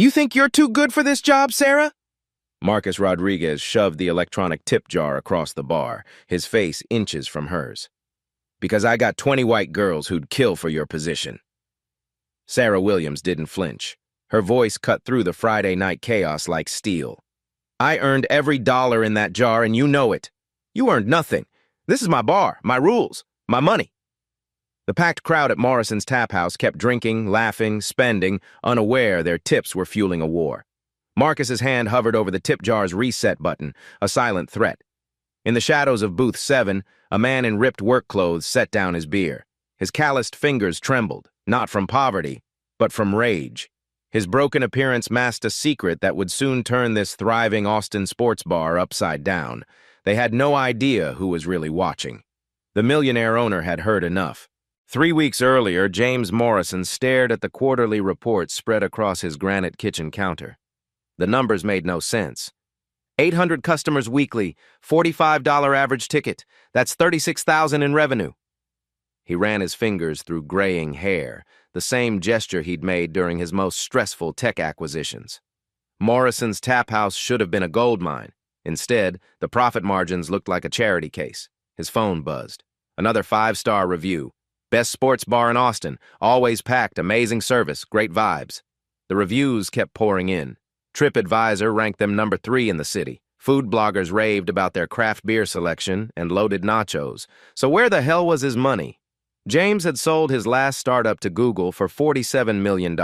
You think you're too good for this job, Sarah? Marcus Rodriguez shoved the electronic tip jar across the bar, his face inches from hers. Because I got 20 white girls who'd kill for your position. Sarah Williams didn't flinch. Her voice cut through the Friday night chaos like steel. I earned every dollar in that jar, and you know it. You earned nothing. This is my bar, my rules, my money. The packed crowd at Morrison's Tap House kept drinking, laughing, spending, unaware their tips were fueling a war. Marcus's hand hovered over the tip jar's reset button, a silent threat. In the shadows of Booth 7, a man in ripped work clothes set down his beer. His calloused fingers trembled, not from poverty, but from rage. His broken appearance masked a secret that would soon turn this thriving Austin sports bar upside down. They had no idea who was really watching. The Millionaire owner had heard enough. 3 weeks earlier, James Morrison stared at the quarterly report spread across his granite kitchen counter. The numbers made no sense. 800 customers weekly, $45 average ticket. That's $36,000 in revenue. He ran his fingers through graying hair, the same gesture he'd made during his most stressful tech acquisitions. Morrison's Tap House should have been a gold mine. Instead, the profit margins looked like a charity case. His phone buzzed. Another 5-star review. Best sports bar in Austin, always packed, amazing service, great vibes. The reviews kept pouring in. TripAdvisor ranked them number 3 in the city. Food bloggers raved about their craft beer selection and loaded nachos. So where the hell was his money? James had sold his last startup to Google for $47 million.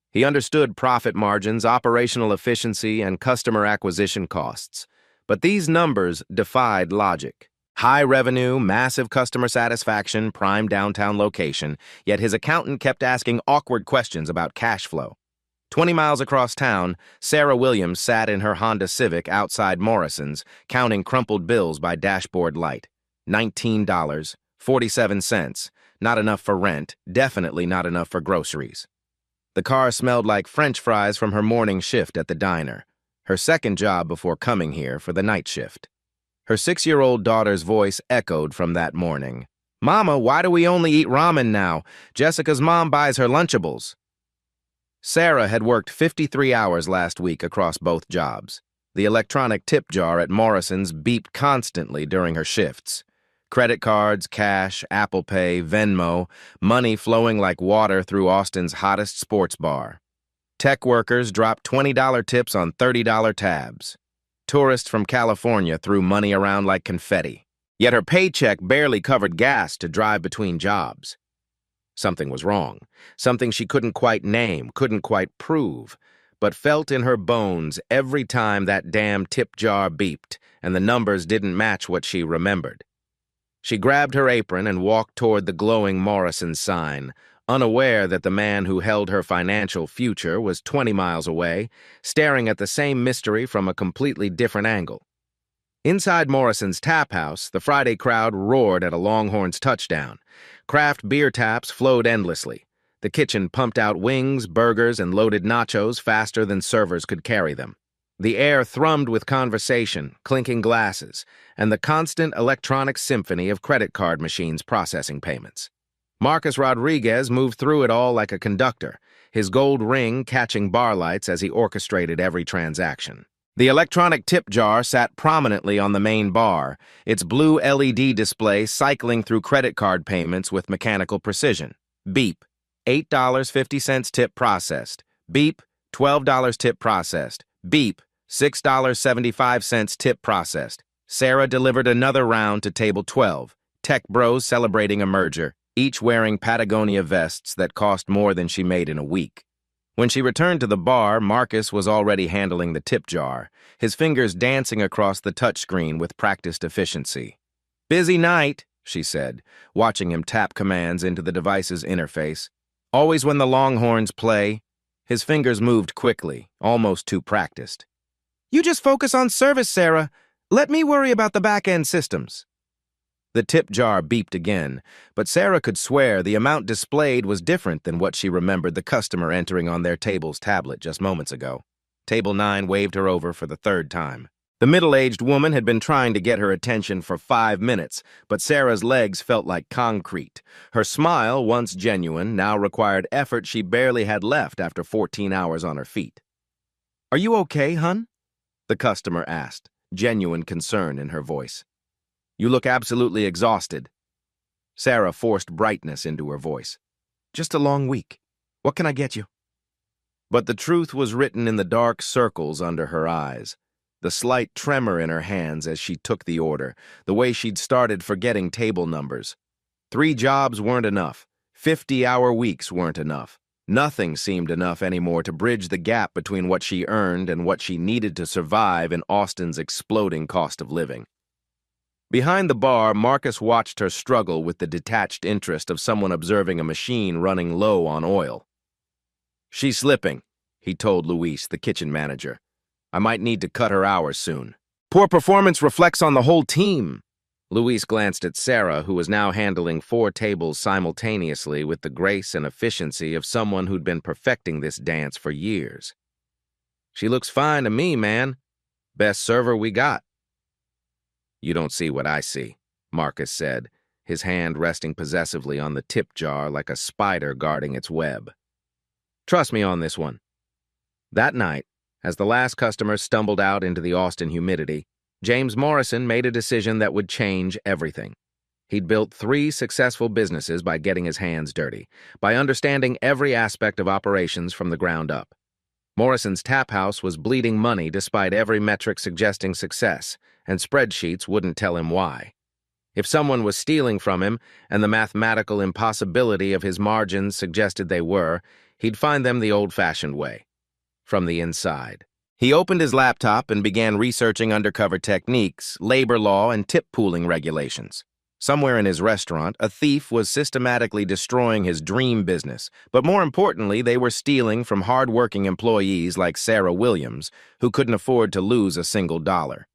He understood profit margins, operational efficiency, and customer acquisition costs. But these numbers defied logic. High revenue, massive customer satisfaction, prime downtown location, yet his accountant kept asking awkward questions about cash flow. 20 miles across town, Sarah Williams sat in her Honda Civic outside Morrison's, counting crumpled bills by dashboard light. $19.47. Not enough for rent, definitely not enough for groceries. The car smelled like French fries from her morning shift at the diner, her second job before coming here for the night shift. Her 6-year-old daughter's voice echoed from that morning. Mama, why do we only eat ramen now? Jessica's mom buys her Lunchables. Sarah had worked 53 hours last week across both jobs. The electronic tip jar at Morrison's beeped constantly during her shifts. Credit cards, cash, Apple Pay, Venmo, money flowing like water through Austin's hottest sports bar. Tech workers dropped $20 tips on $30 tabs. Tourists from California threw money around like confetti. Yet her paycheck barely covered gas to drive between jobs. Something was wrong. Something she couldn't quite name, couldn't quite prove, but felt in her bones every time that damn tip jar beeped and the numbers didn't match what she remembered. She grabbed her apron and walked toward the glowing Morrison sign, unaware that the man who held her financial future was 20 miles away, staring at the same mystery from a completely different angle. Inside Morrison's Tap House, the Friday crowd roared at a Longhorns touchdown. Craft beer taps flowed endlessly. The kitchen pumped out wings, burgers, and loaded nachos faster than servers could carry them. The air thrummed with conversation, clinking glasses, and the constant electronic symphony of credit card machines processing payments. Marcus Rodriguez moved through it all like a conductor, his gold ring catching bar lights as he orchestrated every transaction. The electronic tip jar sat prominently on the main bar, its blue LED display cycling through credit card payments with mechanical precision. Beep, $8.50 tip processed. Beep, $12 tip processed. Beep, $6.75 tip processed. Sarah delivered another round to table 12, tech bros celebrating a merger, each wearing Patagonia vests that cost more than she made in a week. When she returned to the bar, Marcus was already handling the tip jar, his fingers dancing across the touchscreen with practiced efficiency. Busy night, she said, watching him tap commands into the device's interface. Always when the Longhorns play. His fingers moved quickly, almost too practiced. You just focus on service, Sarah. Let me worry about the back-end systems. The tip jar beeped again, but Sarah could swear the amount displayed was different than what she remembered the customer entering on their table's tablet just moments ago. Table 9 waved her over for the third time. The middle-aged woman had been trying to get her attention for 5 minutes, but Sarah's legs felt like concrete. Her smile, once genuine, now required effort she barely had left after 14 hours on her feet. "Are you okay, hun?" the customer asked, genuine concern in her voice. "You look absolutely exhausted." Sarah forced brightness into her voice. "Just a long week. What can I get you?" But the truth was written in the dark circles under her eyes. The slight tremor in her hands as she took the order, the way she'd started forgetting table numbers. 3 jobs weren't enough. 50-hour weeks weren't enough. Nothing seemed enough anymore to bridge the gap between what she earned and what she needed to survive in Austin's exploding cost of living. Behind the bar, Marcus watched her struggle with the detached interest of someone observing a machine running low on oil. "She's slipping," he told Luis, the kitchen manager. "I might need to cut her hours soon." "Poor performance reflects on the whole team." Luis glanced at Sarah, who was now handling 4 tables simultaneously with the grace and efficiency of someone who'd been perfecting this dance for years. "She looks fine to me, man. Best server we got." "You don't see what I see," Marcus said, his hand resting possessively on the tip jar like a spider guarding its web. "Trust me on this one." That night, as the last customer stumbled out into the Austin humidity, James Morrison made a decision that would change everything. He'd built 3 successful businesses by getting his hands dirty, by understanding every aspect of operations from the ground up. Morrison's tap house was bleeding money despite every metric suggesting success, and spreadsheets wouldn't tell him why. If someone was stealing from him, and the mathematical impossibility of his margins suggested they were, he'd find them the old-fashioned way, from the inside. He opened his laptop and began researching undercover techniques, labor law, and tip pooling regulations. Somewhere in his restaurant, a thief was systematically destroying his dream business, but more importantly, they were stealing from hard-working employees like Sarah Williams, who couldn't afford to lose a single dollar.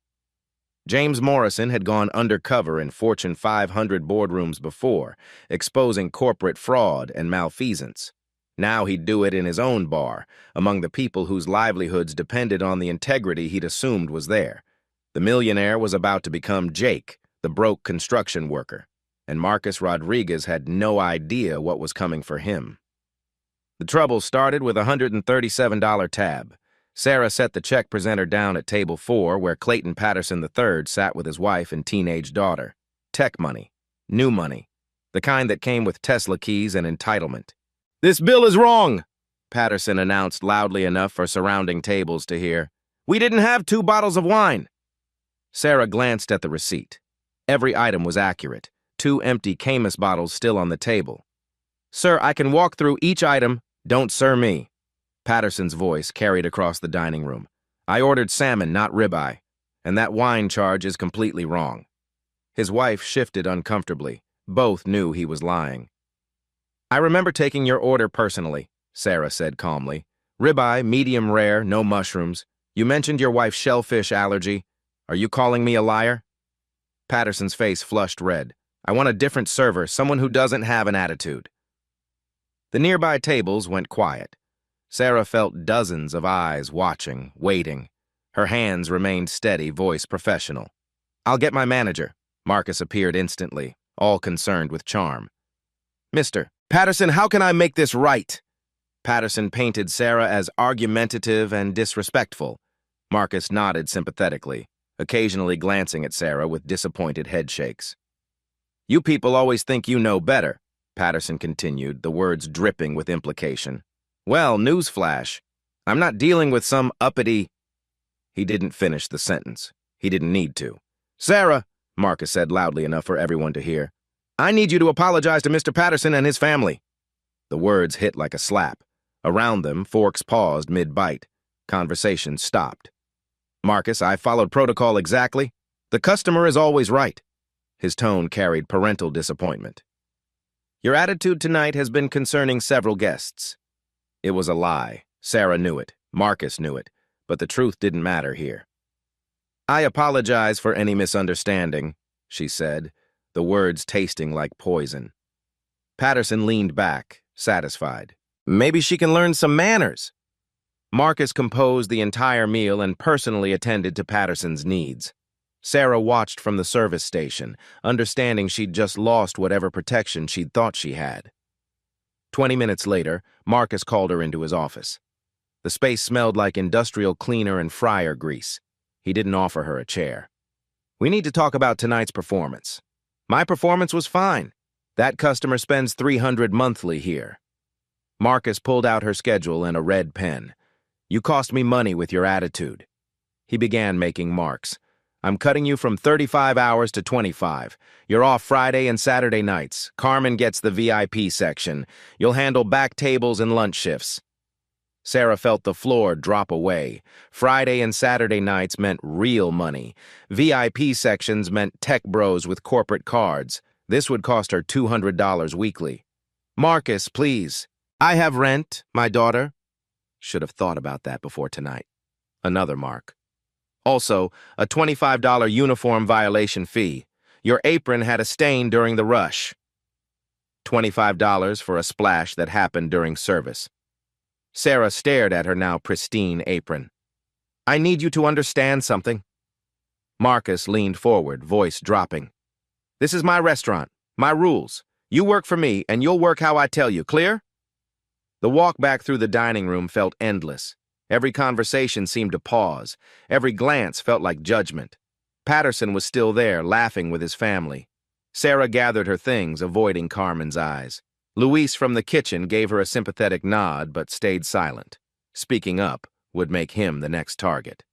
James Morrison had gone undercover in Fortune 500 boardrooms before, exposing corporate fraud and malfeasance. Now he'd do it in his own bar, among the people whose livelihoods depended on the integrity he'd assumed was there. The Millionaire was about to become Jake, the broke construction worker, and Marcus Rodriguez had no idea what was coming for him. The trouble started with a $137 tab. Sarah set the check presenter down at table 4, where Clayton Patterson III sat with his wife and teenage daughter. Tech money. New money. The kind that came with Tesla keys and entitlement. "This bill is wrong," Patterson announced loudly enough for surrounding tables to hear. "We didn't have 2 bottles of wine." Sarah glanced at the receipt. Every item was accurate, 2 empty Camus bottles still on the table. "Sir, I can walk through each item. Don't sir me." Patterson's voice carried across the dining room. "I ordered salmon, not ribeye, and that wine charge is completely wrong." His wife shifted uncomfortably. Both knew he was lying. "I remember taking your order personally," Sarah said calmly. "Ribeye, medium rare, no mushrooms. You mentioned your wife's shellfish allergy. Are you calling me a liar?" Patterson's face flushed red. "I want a different server, someone who doesn't have an attitude." The nearby tables went quiet. Sarah felt dozens of eyes watching, waiting. Her hands remained steady, voice professional. "I'll get my manager." Marcus appeared instantly, all concerned with charm. "Mr. Patterson, how can I make this right?" Patterson painted Sarah as argumentative and disrespectful. Marcus nodded sympathetically, occasionally glancing at Sarah with disappointed headshakes. "You people always think you know better," Patterson continued, the words dripping with implication. "Well, newsflash. I'm not dealing with some uppity—" He didn't finish the sentence. He didn't need to. "Sarah," Marcus said loudly enough for everyone to hear, "I need you to apologize to Mr. Patterson and his family." The words hit like a slap. Around them, forks paused mid-bite. Conversation stopped. "Marcus, I followed protocol exactly. The customer is always right." His tone carried parental disappointment. "Your attitude tonight has been concerning several guests." It was a lie. Sarah knew it. Marcus knew it. But the truth didn't matter here. "I apologize for any misunderstanding," she said, the words tasting like poison. Patterson leaned back, satisfied. "Maybe she can learn some manners." Marcus composed the entire meal and personally attended to Patterson's needs. Sarah watched from the service station, understanding she'd just lost whatever protection she'd thought she had. 20 minutes later, Marcus called her into his office. The space smelled like industrial cleaner and fryer grease. He didn't offer her a chair. "We need to talk about tonight's performance." "My performance was fine. That customer spends $300 monthly here." Marcus pulled out her schedule and a red pen. "You cost me money with your attitude." He began making marks. "I'm cutting you from 35 hours to 25. You're off Friday and Saturday nights. Carmen gets the VIP section. You'll handle back tables and lunch shifts." Sarah felt the floor drop away. Friday and Saturday nights meant real money. VIP sections meant tech bros with corporate cards. This would cost her $200 weekly. "Marcus, please. I have rent, my daughter." Should have thought about that before tonight. Another mark. Also, a $25 uniform violation fee. Your apron had a stain during the rush. $25 for a splash that happened during service. Sarah stared at her now pristine apron. "I need you to understand something." Marcus leaned forward, voice dropping. "This is my restaurant, my rules. You work for me, and you'll work how I tell you, clear?" The walk back through the dining room felt endless. Every conversation seemed to pause. Every glance felt like judgment. Patterson was still there, laughing with his family. Sarah gathered her things, avoiding Carmen's eyes. Luis from the kitchen gave her a sympathetic nod, but stayed silent. Speaking up would make him the next target.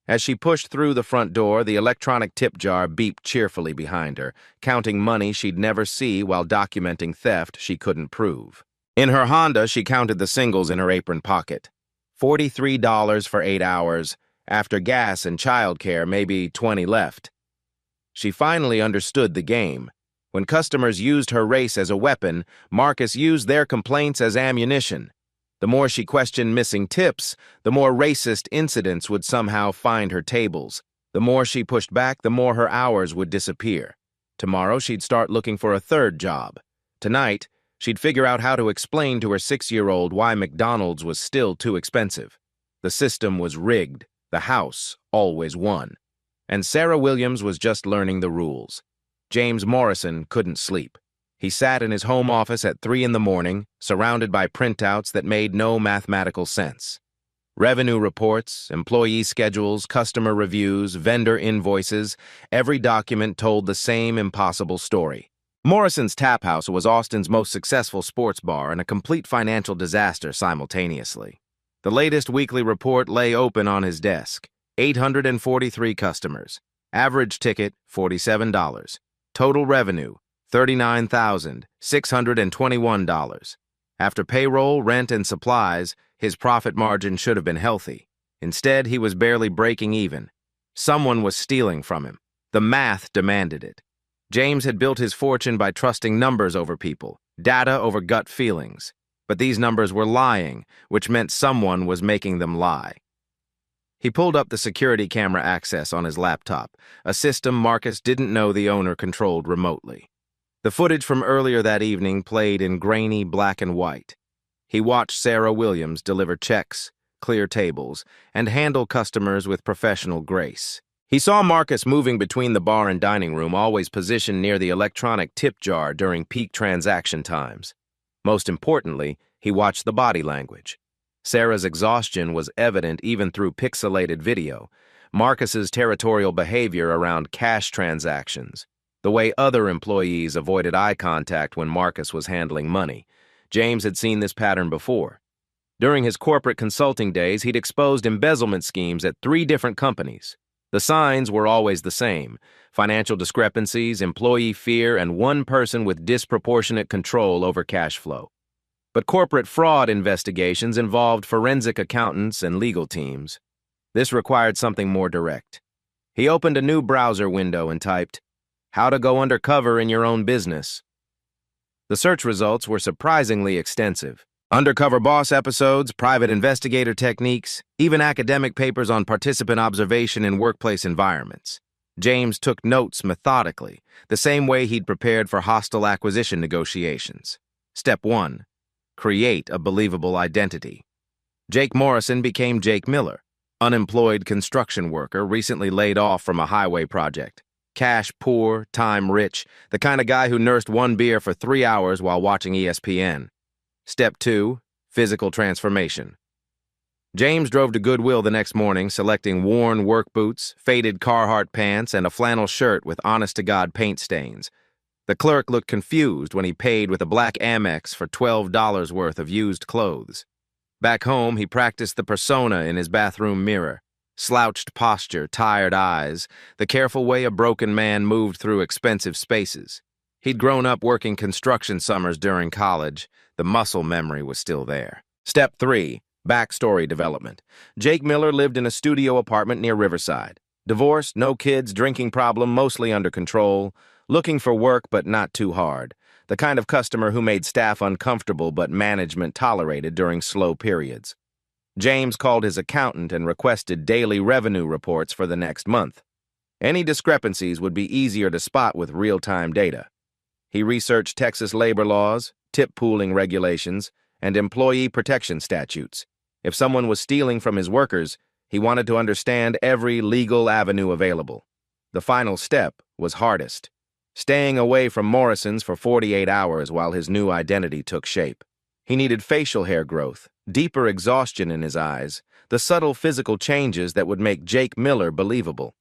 As she pushed through the front door, the electronic tip jar beeped cheerfully behind her, counting money she'd never see while documenting theft she couldn't prove. In her Honda, she counted the singles in her apron pocket. $43 for 8 hours. After gas and childcare, maybe 20 left. She finally understood the game. When customers used her race as a weapon, Marcus used their complaints as ammunition. The more she questioned missing tips, the more racist incidents would somehow find her tables. The more she pushed back, the more her hours would disappear. Tomorrow, she'd start looking for a third job. Tonight, she'd figure out how to explain to her 6-year-old why McDonald's was still too expensive. The system was rigged. The house always won. And Sarah Williams was just learning the rules. James Morrison couldn't sleep. He sat in his home office at 3 in the morning, surrounded by printouts that made no mathematical sense. Revenue reports, employee schedules, customer reviews, vendor invoices, every document told the same impossible story. Morrison's Tap House was Austin's most successful sports bar and a complete financial disaster simultaneously. The latest weekly report lay open on his desk. 843 customers. Average ticket, $47. Total revenue, $39,621. After payroll, rent, and supplies, his profit margin should have been healthy. Instead, he was barely breaking even. Someone was stealing from him. The math demanded it. James had built his fortune by trusting numbers over people, data over gut feelings. But these numbers were lying, which meant someone was making them lie. He pulled up the security camera access on his laptop, a system Marcus didn't know the owner controlled remotely. The footage from earlier that evening played in grainy black and white. He watched Sarah Williams deliver checks, clear tables, and handle customers with professional grace. He saw Marcus moving between the bar and dining room, always positioned near the electronic tip jar during peak transaction times. Most importantly, he watched the body language. Sarah's exhaustion was evident even through pixelated video. Marcus's territorial behavior around cash transactions. The way other employees avoided eye contact when Marcus was handling money. James had seen this pattern before. During his corporate consulting days, he'd exposed embezzlement schemes at 3 different companies. The signs were always the same: financial discrepancies, employee fear, and one person with disproportionate control over cash flow. But corporate fraud investigations involved forensic accountants and legal teams. This required something more direct. He opened a new browser window and typed, "How to go undercover in your own business." The search results were surprisingly extensive. Undercover boss episodes, private investigator techniques, even academic papers on participant observation in workplace environments. James took notes methodically, the same way he'd prepared for hostile acquisition negotiations. Step 1. Create a believable identity. Jake Morrison became Jake Miller, unemployed construction worker recently laid off from a highway project. Cash poor, time rich, the kind of guy who nursed one beer for 3 hours while watching ESPN. Step 2, physical transformation. James drove to Goodwill the next morning, selecting worn work boots, faded Carhartt pants, and a flannel shirt with honest-to-God paint stains. The clerk looked confused when he paid with a black Amex for $12 worth of used clothes. Back home, he practiced the persona in his bathroom mirror. Slouched posture, tired eyes, the careful way a broken man moved through expensive spaces. He'd grown up working construction summers during college. The muscle memory was still there. Step 3. Backstory development. Jake Miller lived in a studio apartment near Riverside. Divorced, no kids, drinking problem mostly under control, looking for work but not too hard. The kind of customer who made staff uncomfortable but management tolerated during slow periods. James called his accountant and requested daily revenue reports for the next month. Any discrepancies would be easier to spot with real-time data. He researched Texas labor laws, tip pooling regulations, and employee protection statutes. If someone was stealing from his workers, he wanted to understand every legal avenue available. The final step was hardest. Staying away from Morrison's for 48 hours while his new identity took shape. He needed facial hair growth, deeper exhaustion in his eyes, the subtle physical changes that would make Jake Miller believable.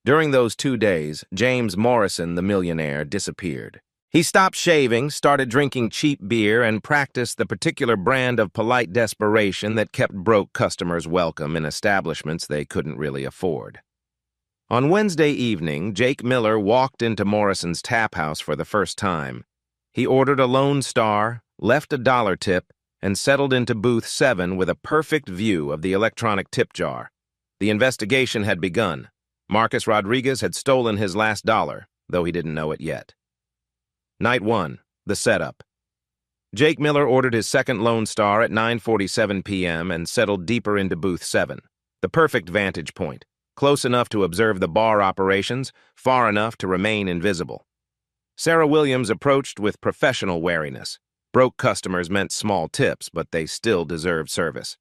During those 2 days, James Morrison, the millionaire, disappeared. He stopped shaving, started drinking cheap beer, and practiced the particular brand of polite desperation that kept broke customers welcome in establishments they couldn't really afford. On Wednesday evening, Jake Miller walked into Morrison's tap house for the first time. He ordered a Lone Star, left a dollar tip, and settled into booth 7 with a perfect view of the electronic tip jar. The investigation had begun. Marcus Rodriguez had stolen his last dollar, though he didn't know it yet. Night 1, the setup. Jake Miller ordered his second Lone Star at 9:47 p.m. and settled deeper into booth 7. The perfect vantage point, close enough to observe the bar operations, far enough to remain invisible. Sarah Williams approached with professional wariness. Broke customers meant small tips, but they still deserved service.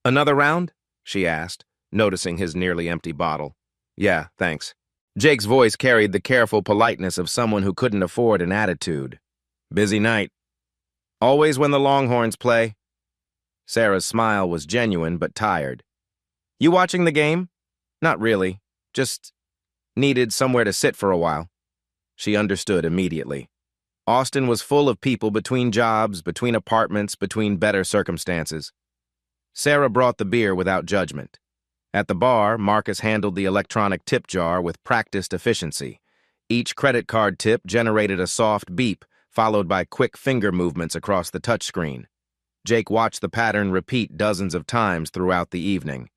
"Another round?" she asked, noticing his nearly empty bottle. "Yeah, thanks." Jake's voice carried the careful politeness of someone who couldn't afford an attitude. "Busy night. Always when the Longhorns play." Sarah's smile was genuine but tired. "You watching the game?" "Not really. Just needed somewhere to sit for a while." She understood immediately. Austin was full of people between jobs, between apartments, between better circumstances. Sarah brought the beer without judgment. At the bar, Marcus handled the electronic tip jar with practiced efficiency. Each credit card tip generated a soft beep, followed by quick finger movements across the touchscreen. Jake watched the pattern repeat dozens of times throughout the evening.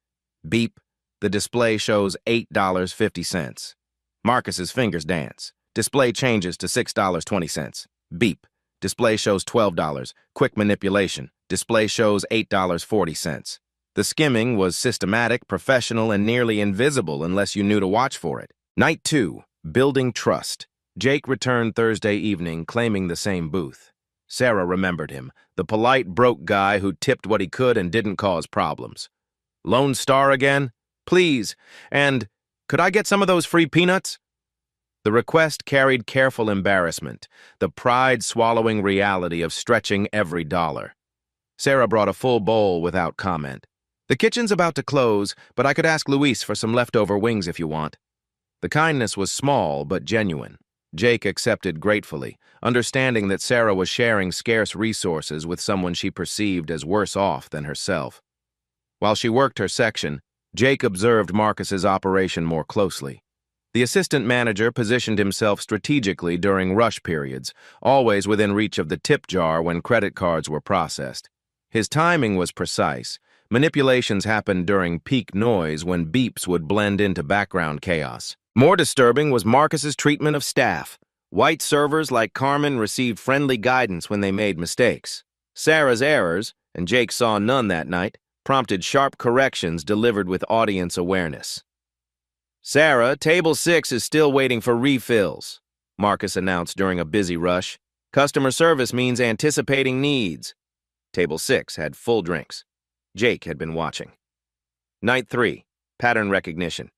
Beep, the display shows $8.50. Marcus's fingers dance. Display changes to $6.20. Beep, display shows $12. Quick manipulation. Display shows $8.40. The skimming was systematic, professional, and nearly invisible unless you knew to watch for it. Night 2, building trust. Jake returned Thursday evening, claiming the same booth. Sarah remembered him, the polite, broke guy who tipped what he could and didn't cause problems. "Lone Star again? Please. And could I get some of those free peanuts?" The request carried careful embarrassment, the pride-swallowing reality of stretching every dollar. Sarah brought a full bowl without comment. "The kitchen's about to close, but I could ask Luis for some leftover wings if you want." The kindness was small but genuine. Jake accepted gratefully, understanding that Sarah was sharing scarce resources with someone she perceived as worse off than herself. While she worked her section, Jake observed Marcus's operation more closely. The assistant manager positioned himself strategically during rush periods, always within reach of the tip jar when credit cards were processed. His timing was precise. Manipulations happened during peak noise when beeps would blend into background chaos. More disturbing was Marcus's treatment of staff. White servers like Carmen received friendly guidance when they made mistakes. Sarah's errors, and Jake saw none that night, prompted sharp corrections delivered with audience awareness. "Sarah, table 6 is still waiting for refills," Marcus announced during a busy rush. "Customer service means anticipating needs." Table 6 had full drinks. Jake had been watching. Night 3, pattern recognition.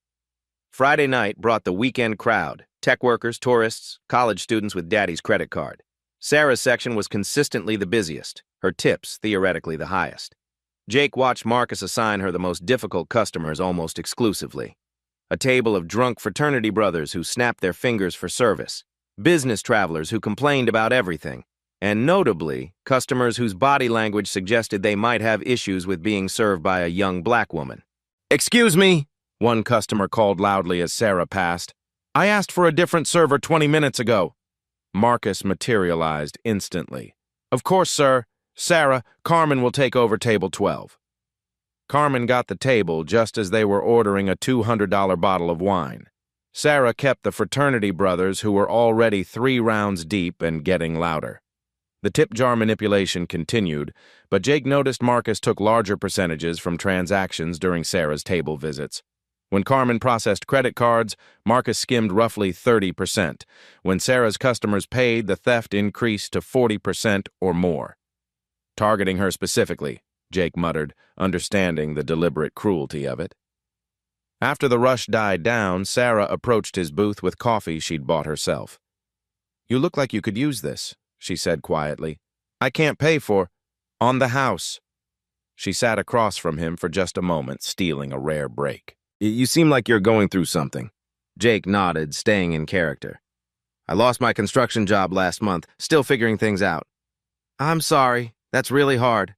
Friday night brought the weekend crowd, tech workers, tourists, college students with daddy's credit card. Sarah's section was consistently the busiest, her tips theoretically the highest. Jake watched Marcus assign her the most difficult customers almost exclusively. A table of drunk fraternity brothers who snapped their fingers for service, business travelers who complained about everything, and notably, customers whose body language suggested they might have issues with being served by a young black woman. "Excuse me," one customer called loudly as Sarah passed. "I asked for a different server 20 minutes ago." Marcus materialized instantly. "Of course, sir. Sarah, Carmen will take over table 12. Carmen got the table just as they were ordering a $200 bottle of wine. Sarah kept the fraternity brothers who were already 3 rounds deep and getting louder. The tip jar manipulation continued, but Jake noticed Marcus took larger percentages from transactions during Sarah's table visits. When Carmen processed credit cards, Marcus skimmed roughly 30%. When Sarah's customers paid, the theft increased to 40% or more. "Targeting her specifically," Jake muttered, understanding the deliberate cruelty of it. After the rush died down, Sarah approached his booth with coffee she'd bought herself. "You look like you could use this," she said quietly. "I can't pay for on the house." She sat across from him for just a moment, stealing a rare break. "You seem like you're going through something." Jake nodded, staying in character. "I lost my construction job last month, still figuring things out." "I'm sorry. That's really hard."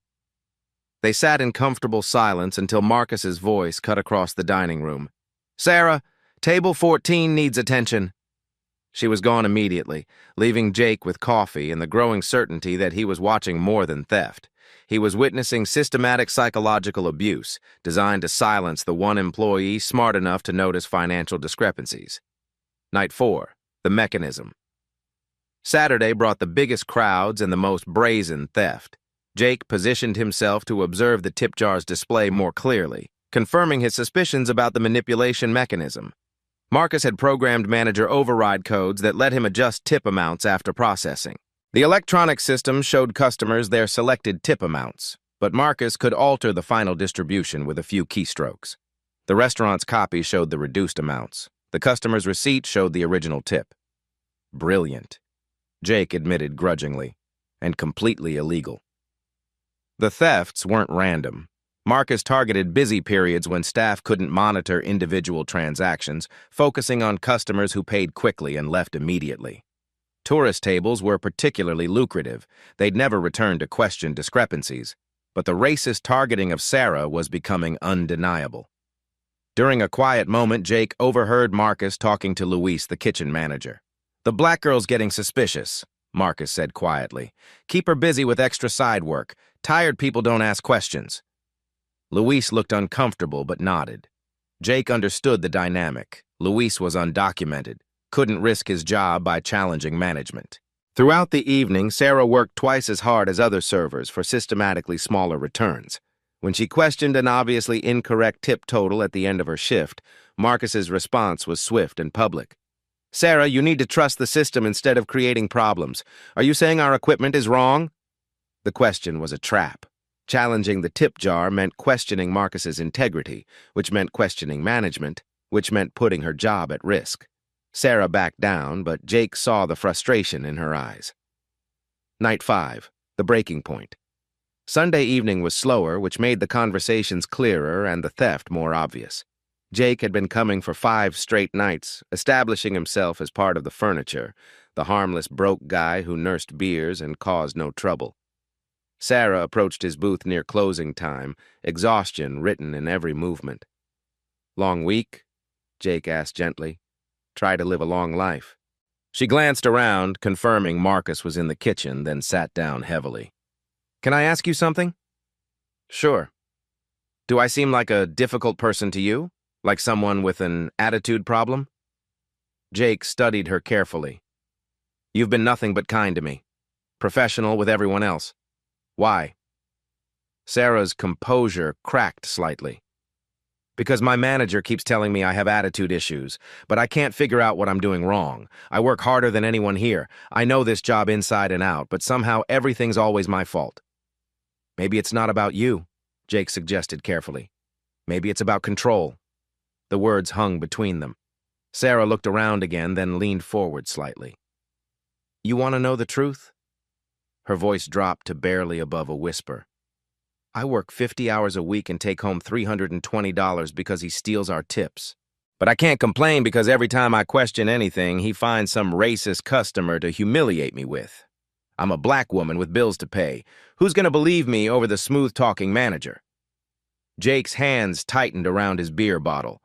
They sat in comfortable silence until Marcus's voice cut across the dining room. "Sarah, table 14 needs attention." She was gone immediately, leaving Jake with coffee and the growing certainty that he was watching more than theft. He was witnessing systematic psychological abuse, designed to silence the one employee smart enough to notice financial discrepancies. Night 4, the mechanism. Saturday brought the biggest crowds and the most brazen theft. Jake positioned himself to observe the tip jar's display more clearly, confirming his suspicions about the manipulation mechanism. Marcus had programmed manager override codes that let him adjust tip amounts after processing. The electronic system showed customers their selected tip amounts, but Marcus could alter the final distribution with a few keystrokes. The restaurant's copy showed the reduced amounts. The customer's receipt showed the original tip. Brilliant, Jake admitted grudgingly, and completely illegal. The thefts weren't random. Marcus targeted busy periods when staff couldn't monitor individual transactions, focusing on customers who paid quickly and left immediately. Tourist tables were particularly lucrative. They'd never return to question discrepancies, but the racist targeting of Sarah was becoming undeniable. During a quiet moment, Jake overheard Marcus talking to Luis, the kitchen manager. "The black girl's getting suspicious," Marcus said quietly. "Keep her busy with extra side work. Tired people don't ask questions." Luis looked uncomfortable but nodded. Jake understood the dynamic. Luis was undocumented, couldn't risk his job by challenging management. Throughout the evening, Sarah worked twice as hard as other servers for systematically smaller returns. When she questioned an obviously incorrect tip total at the end of her shift, Marcus's response was swift and public. "Sarah, you need to trust the system instead of creating problems. Are you saying our equipment is wrong?" The question was a trap. Challenging the tip jar meant questioning Marcus's integrity, which meant questioning management, which meant putting her job at risk. Sarah backed down, but Jake saw the frustration in her eyes. Night 5, the breaking point. Sunday evening was slower, which made the conversations clearer and the theft more obvious. Jake had been coming for 5 straight nights, establishing himself as part of the furniture, the harmless broke guy who nursed beers and caused no trouble. Sarah approached his booth near closing time, exhaustion written in every movement. "Long week?" Jake asked gently. "Try to live a long life." She glanced around, confirming Marcus was in the kitchen, then sat down heavily. "Can I ask you something?" "Sure." "Do I seem like a difficult person to you? Like someone with an attitude problem?" Jake studied her carefully. "You've been nothing but kind to me. Professional with everyone else. Why?" Sarah's composure cracked slightly. "Because my manager keeps telling me I have attitude issues, but I can't figure out what I'm doing wrong. I work harder than anyone here. I know this job inside and out, but somehow everything's always my fault." "Maybe it's not about you." Jake suggested carefully. Maybe it's about control. The words hung between them. Sarah looked around again, then leaned forward slightly. You want to know the truth? Her voice dropped to barely above a whisper. I work 50 hours a week and take home $320 because he steals our tips. But I can't complain because every time I question anything, he finds some racist customer to humiliate me with. I'm a black woman with bills to pay. Who's going to believe me over the smooth-talking manager? Jake's hands tightened around his beer bottle.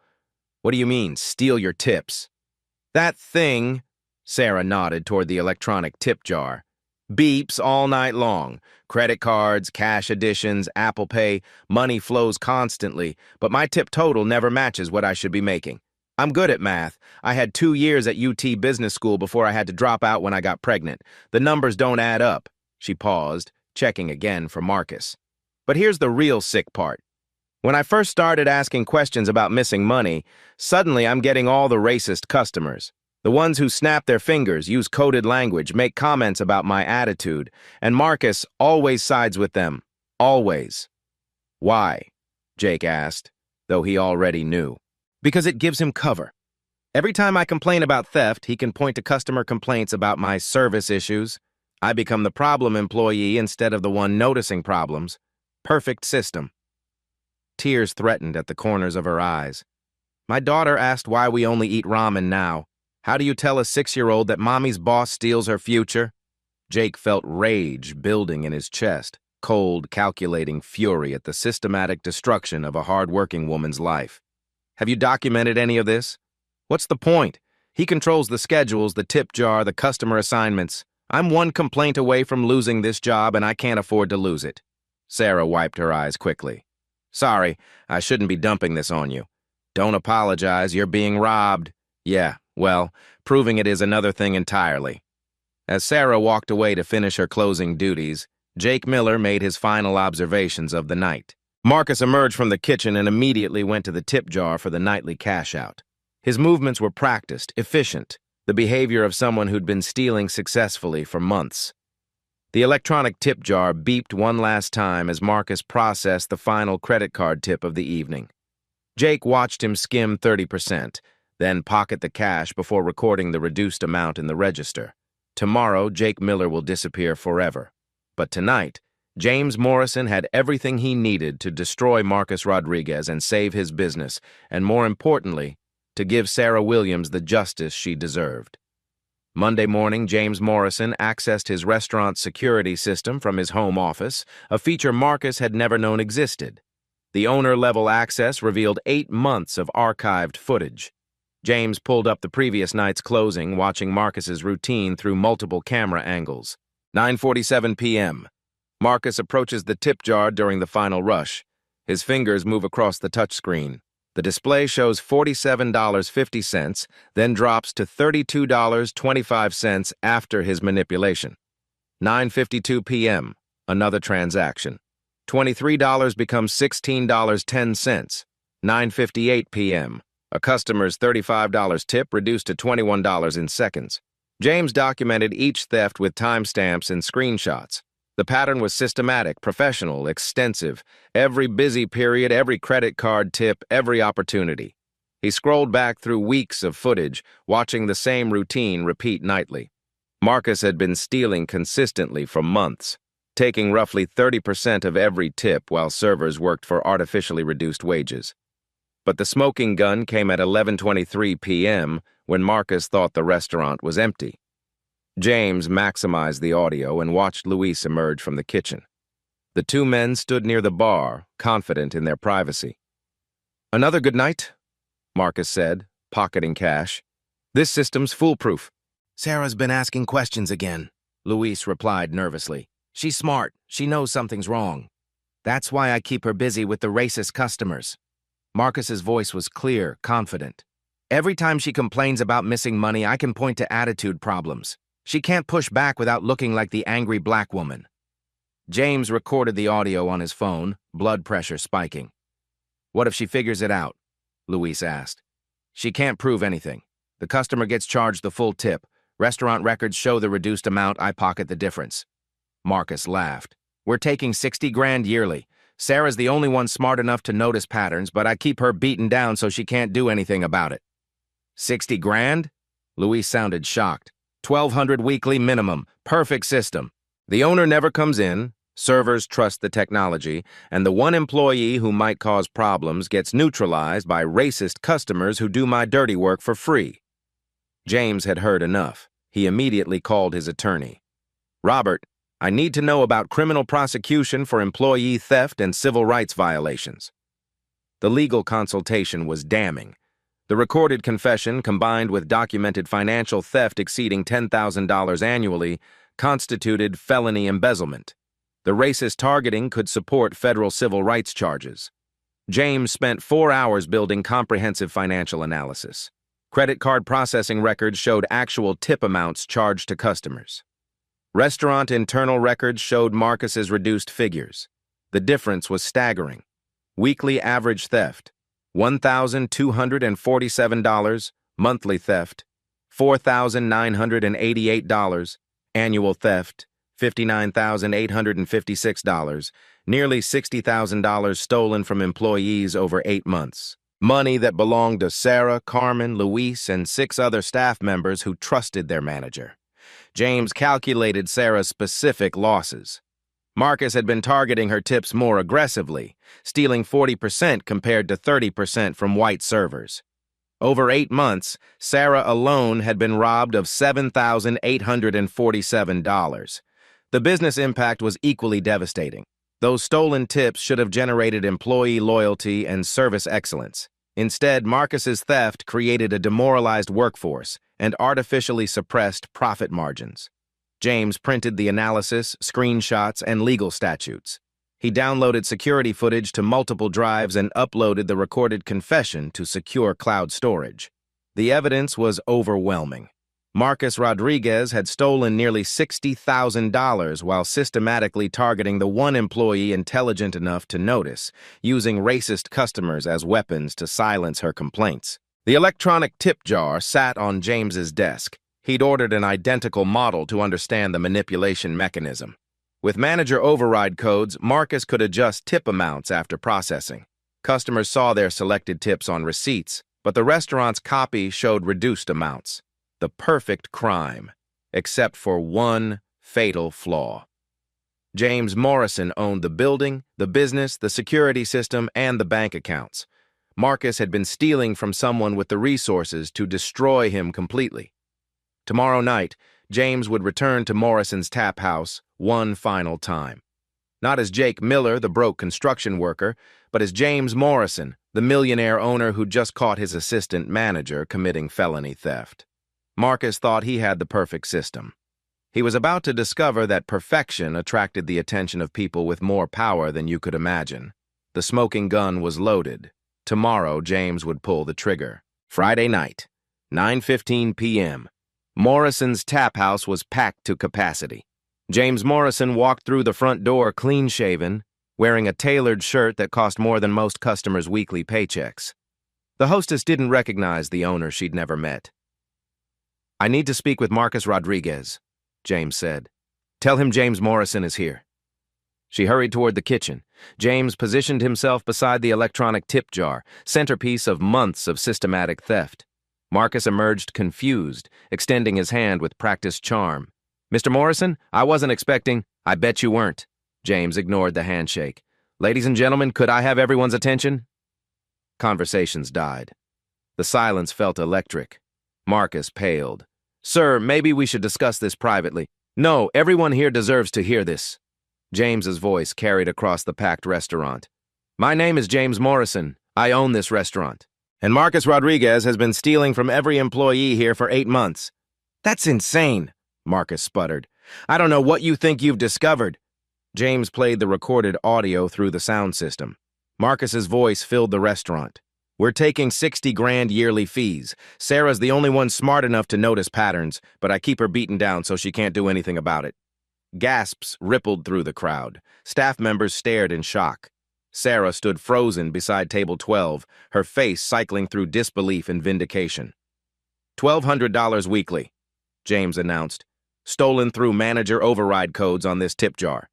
What do you mean, steal your tips? That thing, Sarah nodded toward the electronic tip jar, beeps all night long. Credit cards, cash additions, Apple Pay, money flows constantly, but my tip total never matches what I should be making. I'm good at math. I had 2 years at UT Business School before I had to drop out when I got pregnant. The numbers don't add up. She paused, checking again for Marcus. But here's the real sick part. When I first started asking questions about missing money, suddenly I'm getting all the racist customers. The ones who snap their fingers, use coded language, make comments about my attitude, and Marcus always sides with them. Always. Why? Jake asked, though he already knew. Because it gives him cover. Every time I complain about theft, he can point to customer complaints about my service issues. I become the problem employee instead of the one noticing problems. Perfect system. Tears threatened at the corners of her eyes. My daughter asked why we only eat ramen now. How do you tell a 6-year-old that mommy's boss steals her future? Jake felt rage building in his chest, cold, calculating fury at the systematic destruction of a hard-working woman's life. Have you documented any of this? What's the point? He controls the schedules, the tip jar, the customer assignments. I'm one complaint away from losing this job, and I can't afford to lose it. Sarah wiped her eyes quickly. Sorry, I shouldn't be dumping this on you. Don't apologize, you're being robbed. Yeah, well, proving it is another thing entirely. As Sarah walked away to finish her closing duties, Jake Miller made his final observations of the night. Marcus emerged from the kitchen and immediately went to the tip jar for the nightly cash-out. His movements were practiced, efficient, the behavior of someone who'd been stealing successfully for months. The electronic tip jar beeped one last time as Marcus processed the final credit card tip of the evening. Jake watched him skim 30%, then pocket the cash before recording the reduced amount in the register. Tomorrow, Jake Miller will disappear forever. But tonight, James Morrison had everything he needed to destroy Marcus Rodriguez and save his business, and more importantly, to give Sarah Williams the justice she deserved. Monday morning, James Morrison accessed his restaurant's security system from his home office, a feature Marcus had never known existed. The owner-level access revealed 8 months of archived footage. James pulled up the previous night's closing, watching Marcus's routine through multiple camera angles. 9:47 p.m. Marcus approaches the tip jar during the final rush. His fingers move across the touchscreen. The display shows $47.50, then drops to $32.25 after his manipulation. 9:52 p.m. Another transaction. $23 becomes $16.10. 9:58 p.m. A customer's $35 tip reduced to $21 in seconds. James documented each theft with timestamps and screenshots. The pattern was systematic, professional, extensive. Every busy period, every credit card tip, every opportunity. He scrolled back through weeks of footage, watching the same routine repeat nightly. Marcus had been stealing consistently for months, taking roughly 30% of every tip while servers worked for artificially reduced wages. But the smoking gun came at 11:23 p.m. when Marcus thought the restaurant was empty. James maximized the audio and watched Luis emerge from the kitchen. The two men stood near the bar, confident in their privacy. "Another good night," Marcus said, pocketing cash. "This system's foolproof." "Sarah's been asking questions again," Luis replied nervously. "She's smart. She knows something's wrong. That's why I keep her busy with the racist customers." Marcus's voice was clear, confident. "Every time she complains about missing money, I can point to attitude problems. She can't push back without looking like the angry black woman." James recorded the audio on his phone, blood pressure spiking. "What if she figures it out?" Luis asked. "She can't prove anything. The customer gets charged the full tip. Restaurant records show the reduced amount. I pocket the difference." Marcus laughed. "We're taking 60 grand yearly. Sarah's the only one smart enough to notice patterns, but I keep her beaten down so she can't do anything about it. 60 grand? Louise sounded shocked. 1,200 weekly minimum. Perfect system. The owner never comes in, servers trust the technology, and the one employee who might cause problems gets neutralized by racist customers who do my dirty work for free. James had heard enough. He immediately called his attorney. Robert, I need to know about criminal prosecution for employee theft and civil rights violations. The legal consultation was damning. The recorded confession, combined with documented financial theft exceeding $10,000 annually, constituted felony embezzlement. The racist targeting could support federal civil rights charges. James spent 4 hours building comprehensive financial analysis. Credit card processing records showed actual tip amounts charged to customers. Restaurant internal records showed Marcus's reduced figures. The difference was staggering. Weekly average theft, $1,247, monthly theft, $4,988, annual theft, $59,856, nearly $60,000 stolen from employees over 8 months. Money that belonged to Sarah, Carmen, Luis, and 6 other staff members who trusted their manager. James calculated Sarah's specific losses. Marcus had been targeting her tips more aggressively, stealing 40% compared to 30% from white servers. Over 8 months, Sarah alone had been robbed of $7,847. The business impact was equally devastating. Those stolen tips should have generated employee loyalty and service excellence. Instead, Marcus's theft created a demoralized workforce and artificially suppressed profit margins. James printed the analysis, screenshots, and legal statutes. He downloaded security footage to multiple drives and uploaded the recorded confession to secure cloud storage. The evidence was overwhelming. Marcus Rodriguez had stolen nearly $60,000 while systematically targeting the one employee intelligent enough to notice, using racist customers as weapons to silence her complaints. The electronic tip jar sat on James's desk. He'd ordered an identical model to understand the manipulation mechanism. With manager override codes, Marcus could adjust tip amounts after processing. Customers saw their selected tips on receipts, but the restaurant's copy showed reduced amounts. The perfect crime, except for one fatal flaw. James Morrison owned the building, the business, the security system, and the bank accounts. Marcus had been stealing from someone with the resources to destroy him completely. Tomorrow night, James would return to Morrison's tap house one final time. Not as Jake Miller, the broke construction worker, but as James Morrison, the millionaire owner who just caught his assistant manager committing felony theft. Marcus thought he had the perfect system. He was about to discover that perfection attracted the attention of people with more power than you could imagine. The smoking gun was loaded. Tomorrow, James would pull the trigger. Friday night, 9:15 p.m. Morrison's tap house was packed to capacity. James Morrison walked through the front door clean-shaven, wearing a tailored shirt that cost more than most customers' weekly paychecks. The hostess didn't recognize the owner she'd never met. "I need to speak with Marcus Rodriguez," James said. "Tell him James Morrison is here." She hurried toward the kitchen. James positioned himself beside the electronic tip jar, centerpiece of months of systematic theft. Marcus emerged confused, extending his hand with practiced charm. "Mr. Morrison, I wasn't expecting—" "I bet you weren't." James ignored the handshake. "Ladies and gentlemen, could I have everyone's attention?" Conversations died. The silence felt electric. Marcus paled. "Sir, maybe we should discuss this privately." "No, everyone here deserves to hear this." James's voice carried across the packed restaurant. "My name is James Morrison. I own this restaurant. And Marcus Rodriguez has been stealing from every employee here for 8 months." "That's insane," Marcus sputtered. "I don't know what you think you've discovered." James played the recorded audio through the sound system. Marcus's voice filled the restaurant. "We're taking 60 grand yearly fees. Sarah's the only one smart enough to notice patterns, but I keep her beaten down so she can't do anything about it." Gasps rippled through the crowd. Staff members stared in shock. Sarah stood frozen beside table 12, her face cycling through disbelief and vindication. $1,200 weekly, James announced, stolen through manager override codes on this tip jar.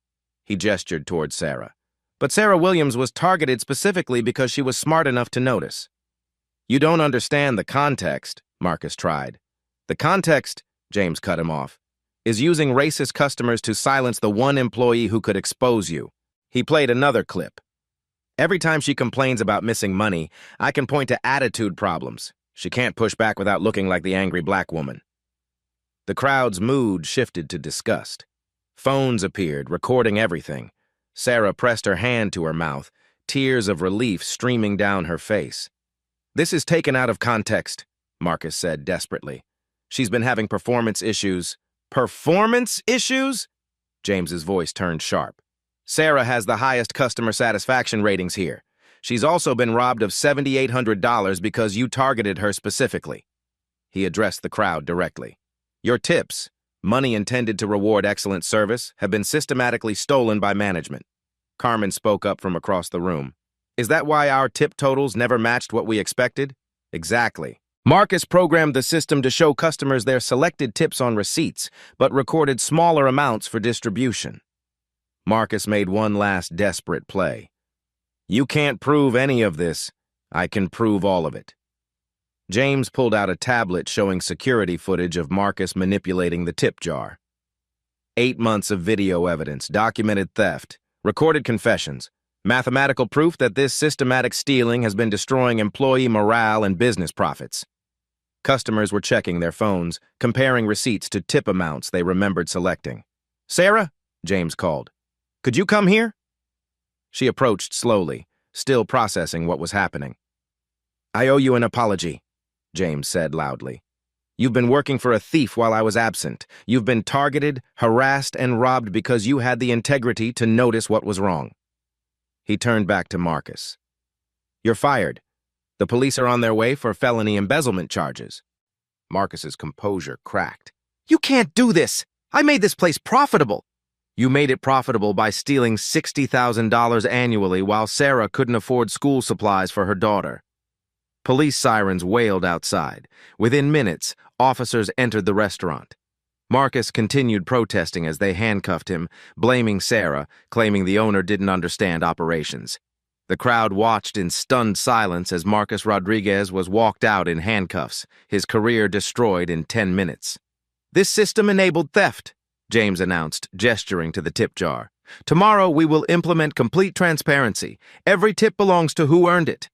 He gestured towards Sarah. But Sarah Williams was targeted specifically because she was smart enough to notice. You don't understand the context, Marcus tried. The context, James cut him off, is using racist customers to silence the one employee who could expose you. He played another clip. Every time she complains about missing money, I can point to attitude problems. She can't push back without looking like the angry black woman. The crowd's mood shifted to disgust. Phones appeared, recording everything. Sarah pressed her hand to her mouth, tears of relief streaming down her face. This is taken out of context, Marcus said desperately. She's been having performance issues. Performance issues? James's voice turned sharp. Sarah has the highest customer satisfaction ratings here. She's also been robbed of $7,800 because you targeted her specifically. He addressed the crowd directly. Your tips, money intended to reward excellent service, have been systematically stolen by management. Carmen spoke up from across the room. Is that why our tip totals never matched what we expected? Exactly. Marcus programmed the system to show customers their selected tips on receipts, but recorded smaller amounts for distribution. Marcus made one last desperate play. You can't prove any of this. I can prove all of it. James pulled out a tablet showing security footage of Marcus manipulating the tip jar. 8 months of video evidence, documented theft, recorded confessions, mathematical proof that this systematic stealing has been destroying employee morale and business profits. Customers were checking their phones, comparing receipts to tip amounts they remembered selecting. Sarah, James called. Could you come here? She approached slowly, still processing what was happening. I owe you an apology, James said loudly. You've been working for a thief while I was absent. You've been targeted, harassed, and robbed because you had the integrity to notice what was wrong. He turned back to Marcus. You're fired. The police are on their way for felony embezzlement charges. Marcus's composure cracked. You can't do this! I made this place profitable! You made it profitable by stealing $60,000 annually while Sarah couldn't afford school supplies for her daughter. Police sirens wailed outside. Within minutes, officers entered the restaurant. Marcus continued protesting as they handcuffed him, blaming Sarah, claiming the owner didn't understand operations. The crowd watched in stunned silence as Marcus Rodriguez was walked out in handcuffs, his career destroyed in 10 minutes. This system enabled theft, James announced, gesturing to the tip jar. Tomorrow we will implement complete transparency. Every tip belongs to who earned it.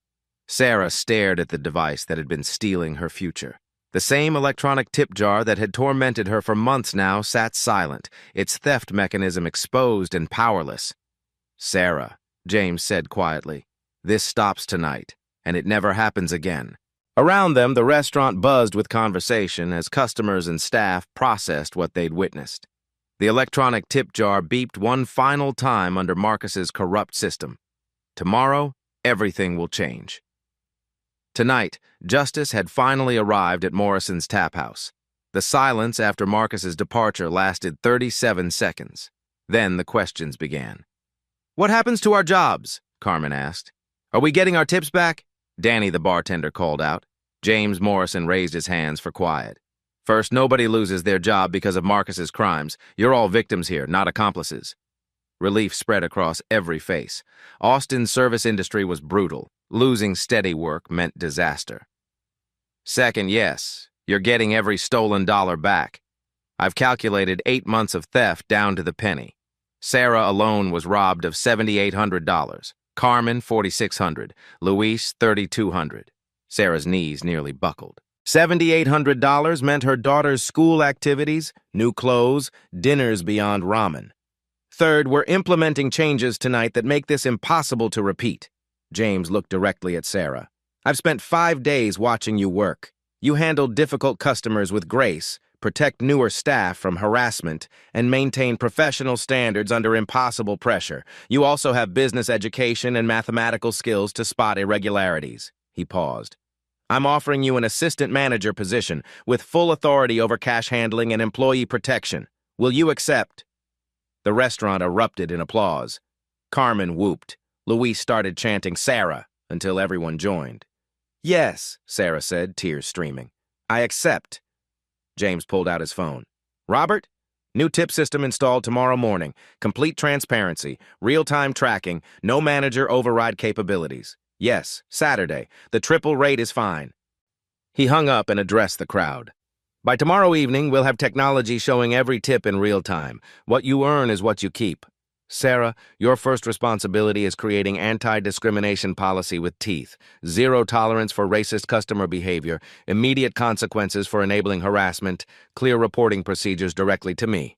Sarah stared at the device that had been stealing her future. The same electronic tip jar that had tormented her for months now sat silent, its theft mechanism exposed and powerless. Sarah, James said quietly, this stops tonight, and it never happens again. Around them, the restaurant buzzed with conversation as customers and staff processed what they'd witnessed. The electronic tip jar beeped one final time under Marcus's corrupt system. Tomorrow, everything will change. Tonight, justice had finally arrived at Morrison's Tap House. The silence after Marcus's departure lasted 37 seconds. Then the questions began. What happens to our jobs? Carmen asked. Are we getting our tips back? Danny, the bartender, called out. James Morrison raised his hands for quiet. First, nobody loses their job because of Marcus's crimes. You're all victims here, not accomplices. Relief spread across every face. Austin's service industry was brutal. Losing steady work meant disaster. Second, yes, you're getting every stolen dollar back. I've calculated 8 months of theft down to the penny. Sarah alone was robbed of $7,800. Carmen, $4,600. Luis, $3,200. Sarah's knees nearly buckled. $7,800 meant her daughter's school activities, new clothes, dinners beyond ramen. Third, we're implementing changes tonight that make this impossible to repeat. James looked directly at Sarah. I've spent 5 days watching you work. You handled difficult customers with grace, protect newer staff from harassment, and maintain professional standards under impossible pressure. You also have business education and mathematical skills to spot irregularities. He paused. I'm offering you an assistant manager position with full authority over cash handling and employee protection. Will you accept? The restaurant erupted in applause. Carmen whooped. Luis started chanting Sarah until everyone joined. Yes, Sarah said, tears streaming. I accept. James pulled out his phone. Robert, New tip system installed tomorrow morning. Complete transparency, real-time tracking, no manager override capabilities. Yes, Saturday. The triple rate is fine. He hung up and addressed the crowd. By tomorrow evening, we'll have technology showing every tip in real time. What you earn is what you keep. Sarah, your first responsibility is creating anti-discrimination policy with teeth, zero tolerance for racist customer behavior, immediate consequences for enabling harassment, clear reporting procedures directly to me.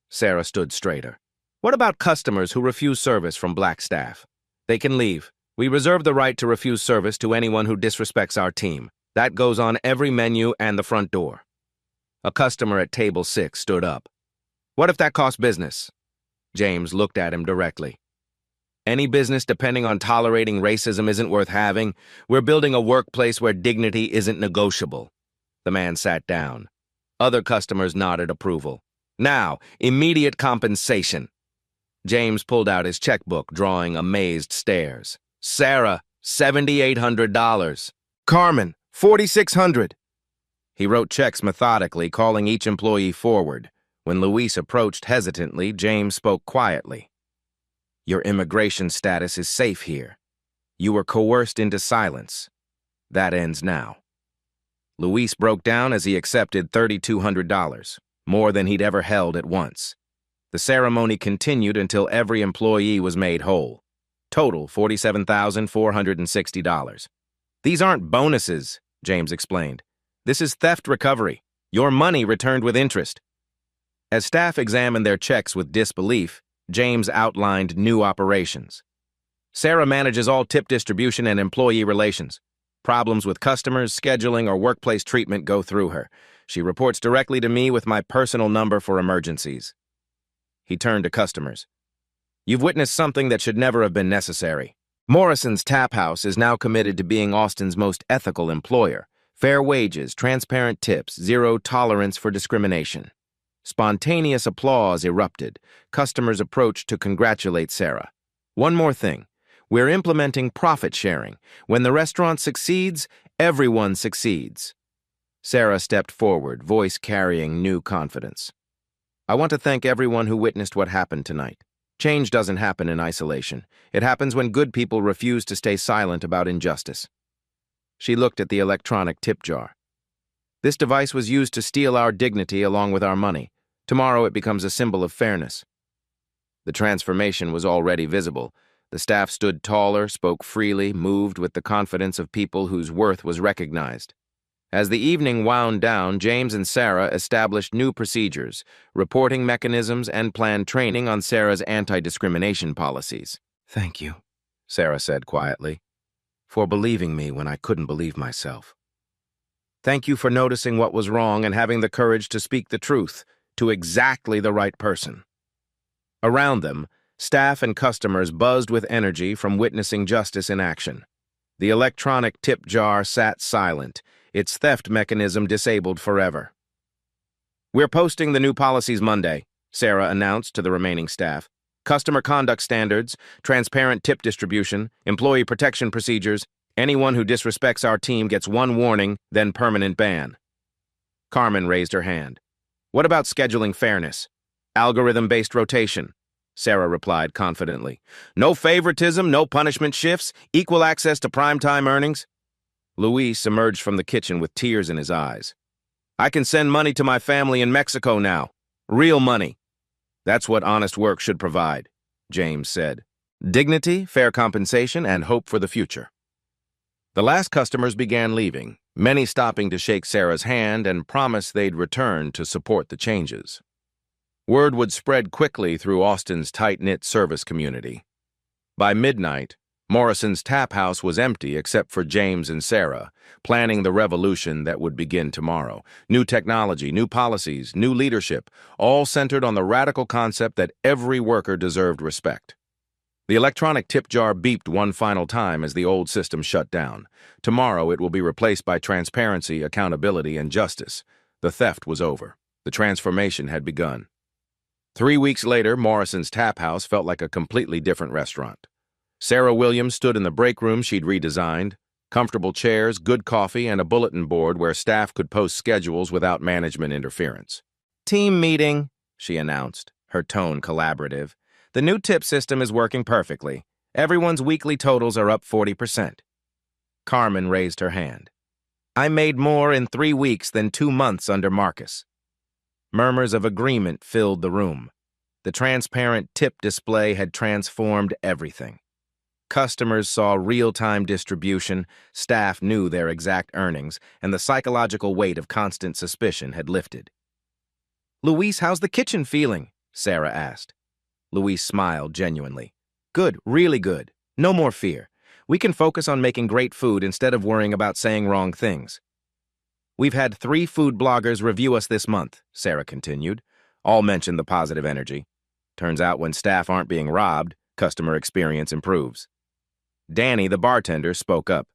Sarah stood straighter. What about customers who refuse service from black staff? They can leave. We reserve the right to refuse service to anyone who disrespects our team. That goes on every menu and the front door. A customer at table 6 stood up. What if that costs business? James looked at him directly. Any business depending on tolerating racism isn't worth having. We're building a workplace where dignity isn't negotiable. The man sat down. Other customers nodded approval. Now, immediate compensation. James pulled out his checkbook, drawing amazed stares. Sarah, $7,800. Carmen, $4,600. He wrote checks methodically, calling each employee forward. When Luis approached hesitantly, James spoke quietly. Your immigration status is safe here. You were coerced into silence. That ends now. Luis broke down as he accepted $3,200, more than he'd ever held at once. The ceremony continued until every employee was made whole. Total, $47,460. These aren't bonuses, James explained. This is theft recovery. Your money returned with interest. As staff examined their checks with disbelief, James outlined new operations. Sarah manages all tip distribution and employee relations. Problems with customers, scheduling, or workplace treatment go through her. She reports directly to me with my personal number for emergencies. He turned to customers. You've witnessed something that should never have been necessary. Morrison's Tap House is now committed to being Austin's most ethical employer. Fair wages, transparent tips, zero tolerance for discrimination. Spontaneous applause erupted. Customers approached to congratulate Sarah. One more thing. We're implementing profit sharing. When the restaurant succeeds, everyone succeeds. Sarah stepped forward, voice carrying new confidence. I want to thank everyone who witnessed what happened tonight. Change doesn't happen in isolation. It happens when good people refuse to stay silent about injustice. She looked at the electronic tip jar. This device was used to steal our dignity along with our money. Tomorrow it becomes a symbol of fairness. The transformation was already visible. The staff stood taller, spoke freely, moved with the confidence of people whose worth was recognized. As the evening wound down, James and Sarah established new procedures, reporting mechanisms, and planned training on Sarah's anti-discrimination policies. Thank you, Sarah said quietly, for believing me when I couldn't believe myself. Thank you for noticing what was wrong and having the courage to speak the truth to exactly the right person. Around them, staff and customers buzzed with energy from witnessing justice in action. The electronic tip jar sat silent, its theft mechanism disabled forever. We're posting the new policies Monday, Sarah announced to the remaining staff. Customer conduct standards, transparent tip distribution, employee protection procedures. Anyone who disrespects our team gets one warning, then permanent ban. Carmen raised her hand. What about scheduling fairness? Algorithm-based rotation, Sarah replied confidently. No favoritism, no punishment shifts, equal access to primetime earnings. Luis emerged from the kitchen with tears in his eyes. I can send money to my family in Mexico now. Real money. That's what honest work should provide, James said. Dignity, fair compensation, and hope for the future. The last customers began leaving, many stopping to shake Sarah's hand and promise they'd return to support the changes. Word would spread quickly through Austin's tight-knit service community. By midnight, Morrison's Tap House was empty except for James and Sarah, planning the revolution that would begin tomorrow. New technology, new policies, new leadership, all centered on the radical concept that every worker deserved respect. The electronic tip jar beeped one final time as the old system shut down. Tomorrow it will be replaced by transparency, accountability, and justice. The theft was over. The transformation had begun. 3 weeks later, Morrison's Tap House felt like a completely different restaurant. Sarah Williams stood in the break room she'd redesigned. Comfortable chairs, good coffee, and a bulletin board where staff could post schedules without management interference. Team meeting, she announced, her tone collaborative. The new tip system is working perfectly. Everyone's weekly totals are up 40%. Carmen raised her hand. I made more in 3 weeks than 2 months under Marcus. Murmurs of agreement filled the room. The transparent tip display had transformed everything. Customers saw real-time distribution, staff knew their exact earnings, and the psychological weight of constant suspicion had lifted. Luis, how's the kitchen feeling? Sarah asked. Luis smiled genuinely. Good, really good. No more fear. We can focus on making great food instead of worrying about saying wrong things. We've had 3 food bloggers review us this month, Sarah continued. All mentioned the positive energy. Turns out when staff aren't being robbed, customer experience improves. Danny, the bartender, spoke up.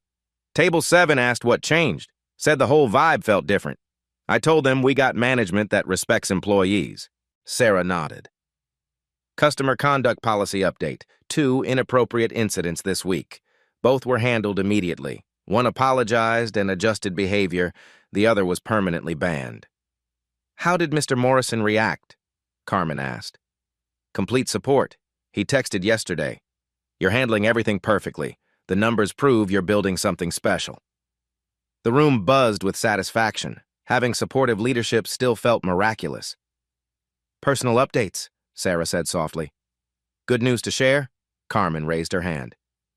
Table 7 asked what changed, said the whole vibe felt different. I told them we got management that respects employees. Sarah nodded. Customer conduct policy update. 2 inappropriate incidents this week. Both were handled immediately. One apologized and adjusted behavior. The other was permanently banned. How did Mr. Morrison react? Carmen asked. Complete support. He texted yesterday. You're handling everything perfectly. The numbers prove you're building something special. The room buzzed with satisfaction. Having supportive leadership still felt miraculous. Personal updates, Sarah said softly. Good news to share? Carmen raised her hand.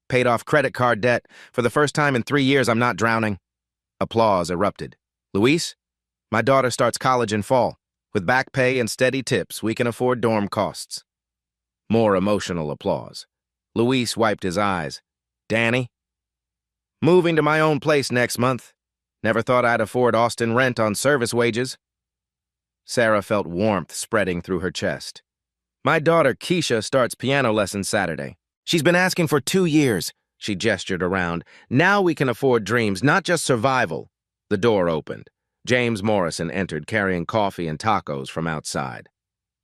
Paid off credit card debt. For the first time in 3 years, I'm not drowning. Applause erupted. Luis? My daughter starts college in fall. With back pay and steady tips, we can afford dorm costs. More emotional applause. Luis wiped his eyes. Danny? Moving to my own place next month. Never thought I'd afford Austin rent on service wages. Sarah felt warmth spreading through her chest. My daughter, Keisha, starts piano lessons Saturday. She's been asking for 2 years, she gestured around. Now we can afford dreams, not just survival. The door opened. James Morrison entered carrying coffee and tacos from outside.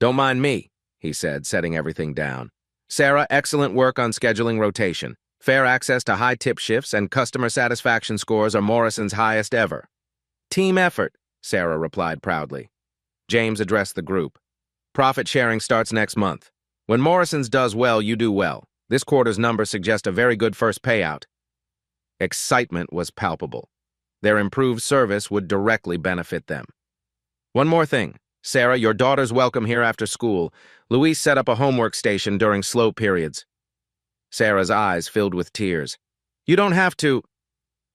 Don't mind me, he said, setting everything down. Sarah, excellent work on scheduling rotation. Fair access to high tip shifts and customer satisfaction scores are Morrison's highest ever. Team effort, Sarah replied proudly. James addressed the group. Profit sharing starts next month. When Morrison's does well, you do well. This quarter's numbers suggest a very good first payout. Excitement was palpable. Their improved service would directly benefit them. One more thing. Sarah, your daughter's welcome here after school. Luis set up a homework station during slow periods. Sarah's eyes filled with tears. You don't have to.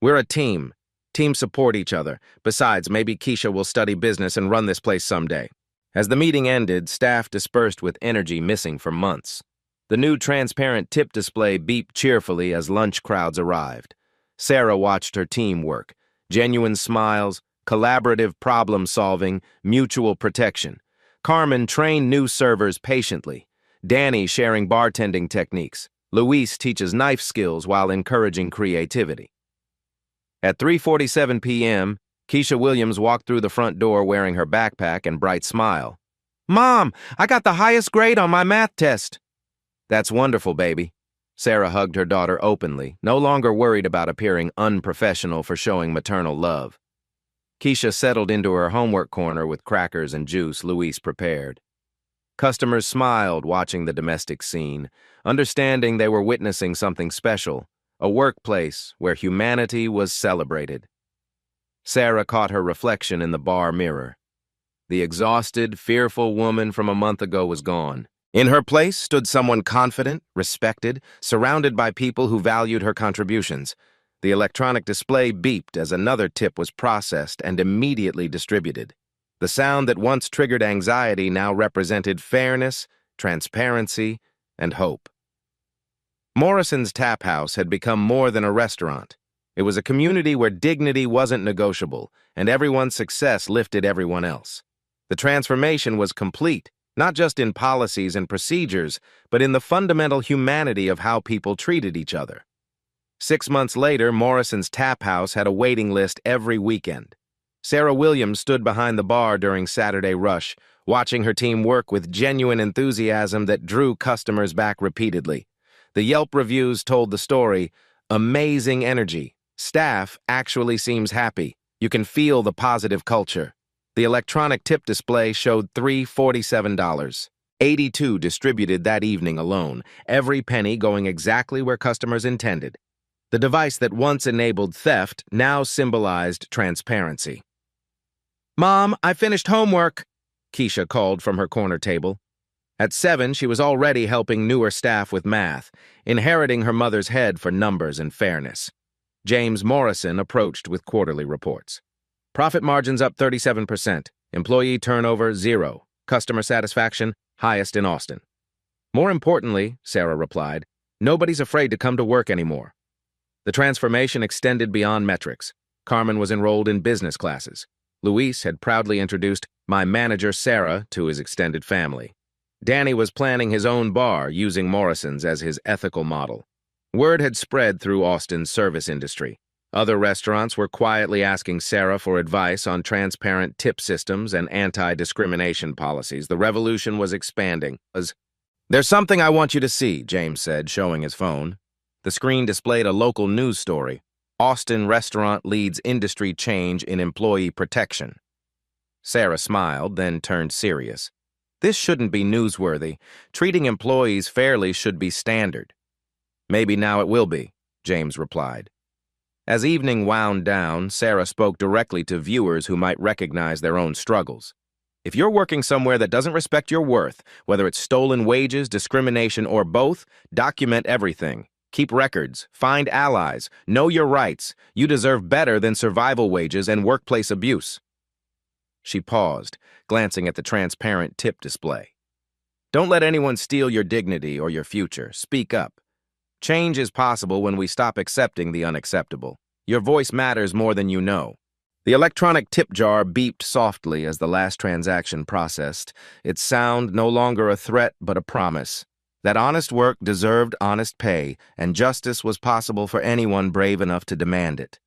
We're a team. Teams support each other. Besides, maybe Keisha will study business and run this place someday. As the meeting ended, staff dispersed with energy missing for months. The new transparent tip display beeped cheerfully as lunch crowds arrived. Sarah watched her team work. Genuine smiles, collaborative problem-solving, mutual protection. Carmen trained new servers patiently. Danny sharing bartending techniques. Luis teaches knife skills while encouraging creativity. At 3:47 p.m., Keisha Williams walked through the front door wearing her backpack and bright smile. Mom, I got the highest grade on my math test. That's wonderful, baby. Sarah hugged her daughter openly, no longer worried about appearing unprofessional for showing maternal love. Keisha settled into her homework corner with crackers and juice Luis prepared. Customers smiled watching the domestic scene, understanding they were witnessing something special, a workplace where humanity was celebrated. Sarah caught her reflection in the bar mirror. The exhausted, fearful woman from a month ago was gone. In her place stood someone confident, respected, surrounded by people who valued her contributions. The electronic display beeped as another tip was processed and immediately distributed. The sound that once triggered anxiety now represented fairness, transparency, and hope. Morrison's Tap House had become more than a restaurant. It was a community where dignity wasn't negotiable, and everyone's success lifted everyone else. The transformation was complete, not just in policies and procedures, but in the fundamental humanity of how people treated each other. 6 months later, Morrison's Tap House had a waiting list every weekend. Sarah Williams stood behind the bar during Saturday rush, watching her team work with genuine enthusiasm that drew customers back repeatedly. The Yelp reviews told the story, amazing energy. Staff actually seems happy. You can feel the positive culture. The electronic tip display showed $347. 82 distributed that evening alone, every penny going exactly where customers intended. The device that once enabled theft now symbolized transparency. "Mom, I finished homework," Keisha called from her corner table. At 7, she was already helping newer staff with math, inheriting her mother's head for numbers and fairness. James Morrison approached with quarterly reports. Profit margins up 37%, employee turnover 0, customer satisfaction highest in Austin. More importantly, Sarah replied, nobody's afraid to come to work anymore. The transformation extended beyond metrics. Carmen was enrolled in business classes. Luis had proudly introduced my manager Sarah to his extended family. Danny was planning his own bar using Morrison's as his ethical model. Word had spread through Austin's service industry. Other restaurants were quietly asking Sarah for advice on transparent tip systems and anti-discrimination policies. The revolution was expanding. "There's something I want you to see," James said, showing his phone. The screen displayed a local news story. Austin restaurant leads industry change in employee protection. Sarah smiled, then turned serious. "This shouldn't be newsworthy. Treating employees fairly should be standard." "Maybe now it will be," James replied. As evening wound down, Sarah spoke directly to viewers who might recognize their own struggles. If you're working somewhere that doesn't respect your worth, whether it's stolen wages, discrimination, or both, document everything. Keep records, find allies, know your rights. You deserve better than survival wages and workplace abuse. She paused, glancing at the transparent tip display. Don't let anyone steal your dignity or your future. Speak up. Change is possible when we stop accepting the unacceptable. Your voice matters more than you know. The electronic tip jar beeped softly as the last transaction processed, its sound no longer a threat but a promise. That honest work deserved honest pay, and justice was possible for anyone brave enough to demand it.